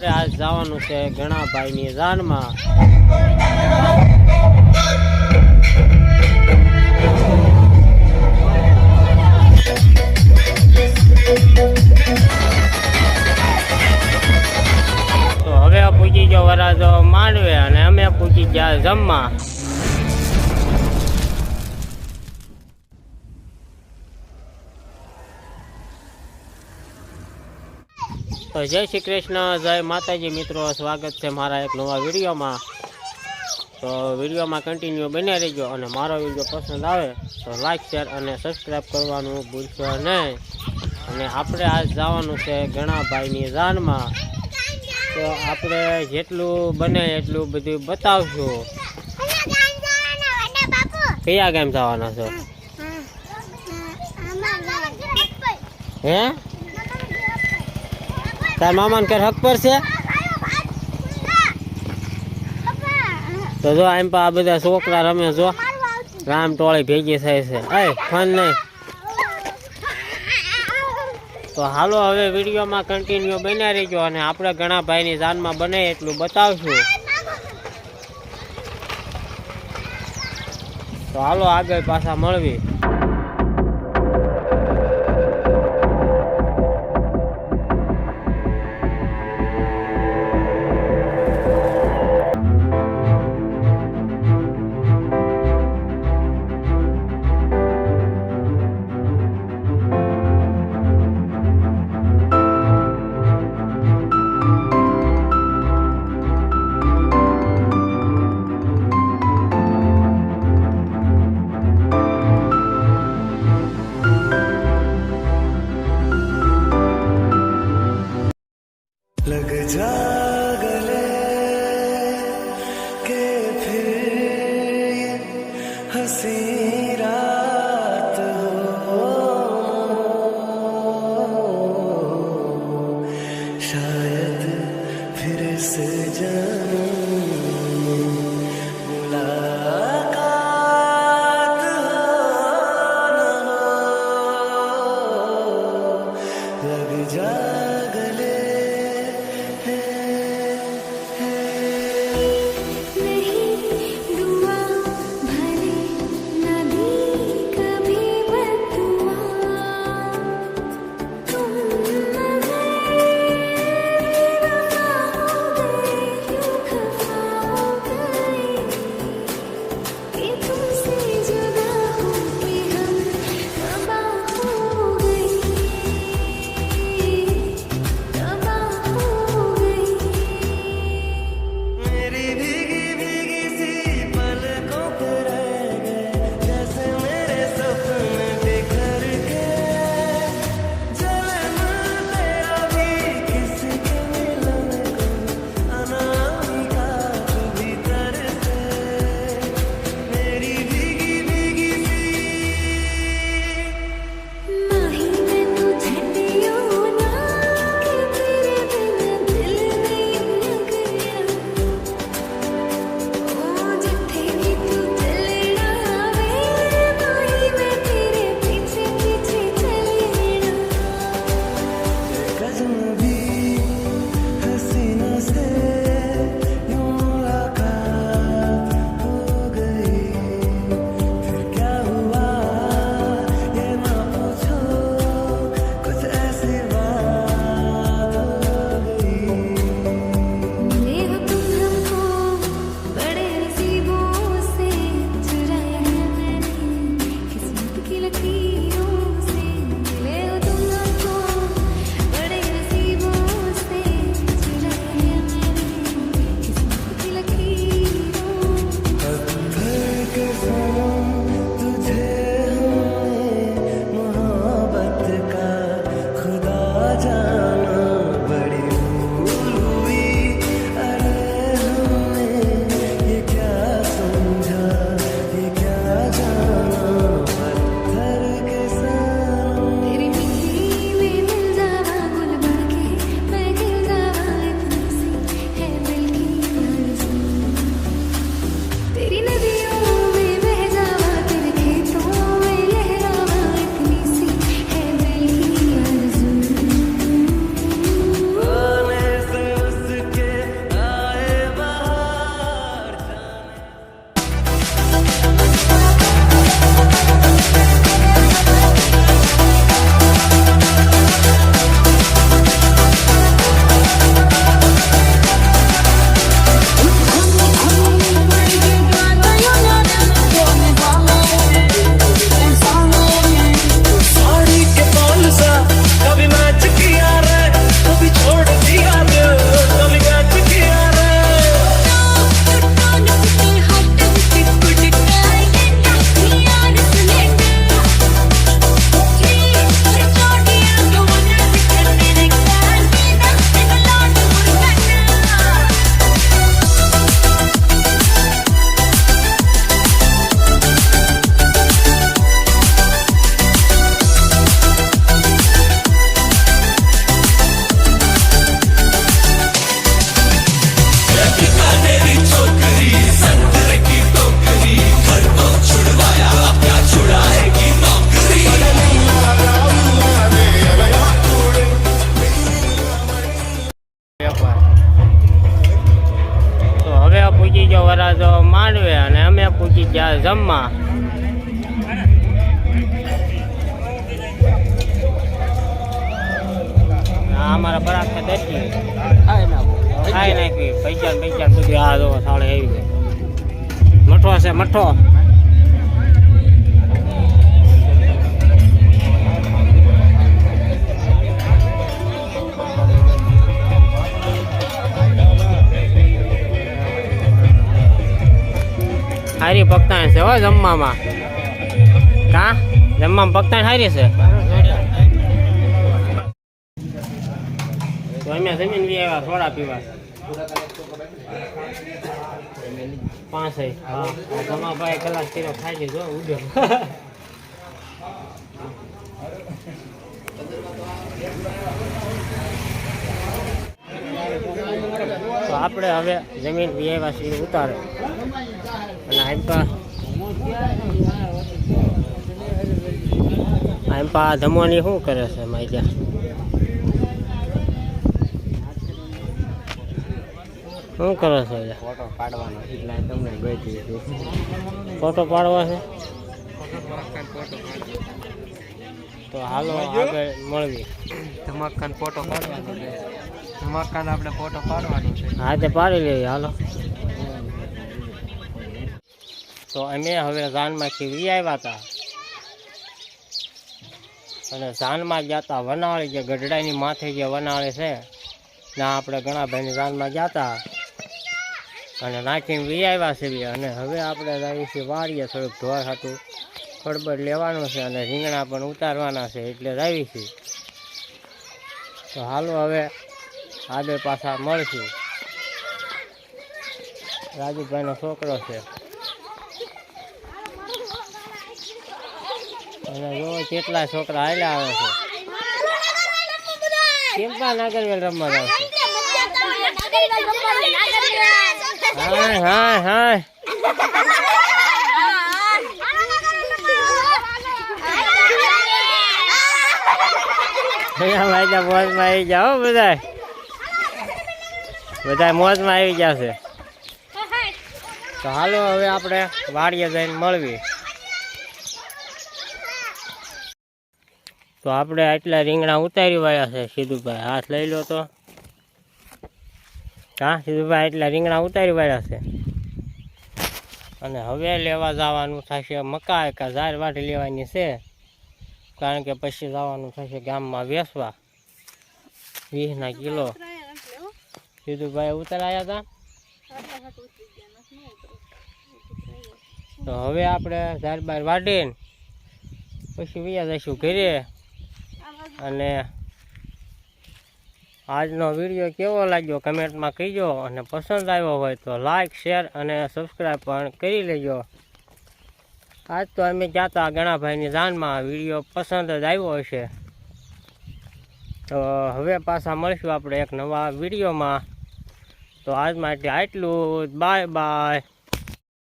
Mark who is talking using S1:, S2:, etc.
S1: આજ જવાનું છે ગણાભાઈની જાનમાં. તો હવે પૂછી ગયો વરાજો માંડવે અને અમે પૂછી ગયા જમવા. તો જય શ્રી કૃષ્ણ, જય માતાજી મિત્રો, સ્વાગત છે મારા એક નવા વિડીયોમાં. તો વિડીયોમાં કન્ટિન્યુ બન્યા રહેજો અને મારો વિડીયો પસંદ આવે તો લાઈક શેર અને સબસ્ક્રાઈબ કરવાનું ભૂલશો નહીં. અને આપણે આજ જવાનું છે ગણાભાઈની જાનમાં. તો આપણે જેટલું બને એટલું બધું બતાવશું. કયા ગામ જવાના છો? હે તાર મામાને ઘર હક પર છે? તો જો એમ આ બધા છોકરા રમે, જો રામ ટોળી ભેગી થાય છે. ફોન નહીં. તો હાલો હવે વિડીયોમાં કન્ટિન્યુ બન્યા રહીજો અને આપણે ગણાભાઈની જાનમાં બને એટલું બતાવશું. તો હાલો આગળ પાછા મળવી.
S2: लग जा गले के फिर ये हंसी रात हो, शायद फिर से जन्म मुलाकात हो, लग जा गले
S1: વરાજો માંડવે અને અમે પૂછી ગયા જમવા. અમારા બરાક દર્શી ખાઈ નાખી પૈસા બધું. આ જો થાળે આવી ગઈ. મઠો છે મઠો. હારી પકતાણ છે હો જમવામાં. કા જમવામાં પકતાણ હારી છે. તો અમે જમીન બી આવ્યા સોડા પીવા. 5 હા તમારા ભાઈ કલાક તેરો ખાઈ લીધો ઉડ્યો. તો આપણે હવે જમીન બી આવ્યા છીએ ઉતારે. અને પા ધમવાની શું કરે છે માઇજા? શું કરો છો? ફોટો પાડવાનો એટલે તમને ફોટો પાડવા છે. તો હાલો આગળ મળવી.
S3: ધમાકાન ફોટો પાડવાનો છે. ધમાકાન આપણે ફોટો પાડવાનો છે.
S1: હા તે પાડી લઈએ હાલો. તો અમે હવે જાનમાંથી વી આવ્યા હતા અને જાનમાં ગયા હતા વનાળી, જે ગઢડાની માથે જે વનાળી છે ના આપણે ઘણા ભાઈની જાનમાં ગયા હતા અને નાખીને વી આવ્યા છે. અને હવે આપણે જઈએ છીએ વાડીએ. થોડુંક ઢોર હતું ખડબડ લેવાનું છે અને રીંગણા પણ ઉતારવાના છે એટલે જ આવી છીએ. તો હાલો હવે આગળ પાછા મળશું. રાજુભાઈનો છોકરો છે અને જો કેટલા છોકરા હાલ્યા આવે છે. કેમ પણ નાગરવેલ રમવા જાવ છે? હાય હાય હાય. મોજમાં આવી જાઓ બધા મોજમાં આવી જશે. તો હાલો હવે આપણે વાડીએ જઈને મળવી. તો આપણે આટલા રીંગણા ઉતારી વાળ્યા છે. સીધુભાઈ હાથ લઈ લો તો. હા સીધુભાઈ એટલા રીંગણા ઉતારી વાળ્યા છે અને હવે લેવા જવાનું થશે મકાઈ કે ઝાર વાટી લેવાની છે, કારણ કે પછી જવાનું થશે ગામમાં વેચવા. 20 કિલો સીધુભાઈ ઉતરાયા હતા. તો હવે આપણે ઝાર બાર વાટીને પછી વયા જઈશું ઘરે. અને આજનો વિડીયો કેવો લાગ્યો કમેન્ટમાં કહીજો, અને પસંદ આવ્યો હોય તો લાઈક શેર અને સબસ્ક્રાઈબ પણ કરી લેજો. આજ તો અમે ગયા હતા ગણાભાઈની જાનમાં. વિડીયો પસંદ જ આવ્યો હશે. તો હવે પાછા મળીશું આપણે એક નવા વિડીયોમાં. તો આજ માટે આટલું. Bye bye.